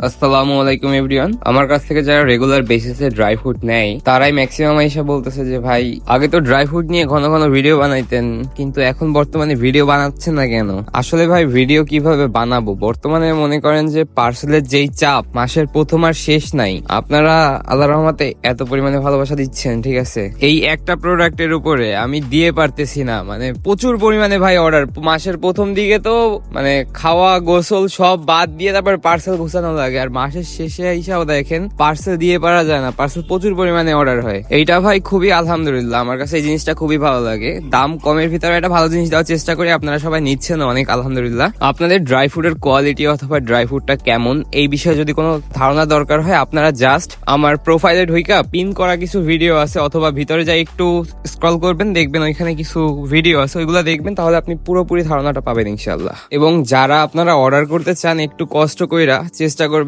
আসসালামু আলাইকুম এভরিওয়ান। আমার কাছ থেকে যারা রেগুলার বেসিসে ড্রাই ফ্রুট নেয় তারাই ম্যাক্সিমাম এসে বলতেছে যে ভাই আগে তো ড্রাই ফ্রুট নিয়ে ঘন ঘন ভিডিও বানাইতেন, কিন্তু এখন বর্তমানে ভিডিও বানাচ্ছেন না কেন? আসলে ভাই ভিডিও কিভাবে বানাবো, বর্তমানে মনে করেন যে পার্সেলের যেই চাপ, মাসের প্রথম আর শেষ নাই। আপনারা আল্লাহর রহমতে এত পরিমাণে ভালোবাসা দিচ্ছেন, ঠিক আছে, এই একটা প্রোডাক্টের উপরে আমি দিয়ে পারতেছি না। মানে প্রচুর পরিমাণে ভাই অর্ডার, মাসের প্রথম দিকে তো মানে খাওয়া গোসল সব বাদ দিয়ে তারপর পার্সেল ঘুষানো লাগে, আর মাসের শেষে হিসাব দেখেন পার্সেল দিয়ে পারা যায় না, পার্সেল প্রচুর পরিমাণে অর্ডার হয়। এইটা ভাই খুবই আলহামদুলিল্লাহ, আমার কাছে এই জিনিসটা খুবই ভালো লাগে। দাম কমের ভিতরে একটা ভালো জিনিস দেওয়ার চেষ্টা করি, আপনারা সবাই নিচ্ছেন অনেক আলহামদুলিল্লাহ। আপনাদের ড্রাই ফ্রুটের কোয়ালিটি অথবা ড্রাই ফ্রুটটা কেমন এই বিষয়ে যদি কোনো ধারণা দরকার হয়, আপনারা জাস্ট আমার প্রোফাইলে ঢুইকা পিন করা কিছু ভিডিও আছে অথবা ভিতরে যাই একটু স্ক্রল করবেন, দেখবেন ওইখানে কিছু ভিডিও আছে, ওইগুলো দেখবেন, তাহলে আপনি পুরোপুরি ধারণাটা পাবেন ইনশাল্লাহ। এবং যারা আপনারা অর্ডার করতে চান একটু কষ্ট কইরা চেষ্টা করবেন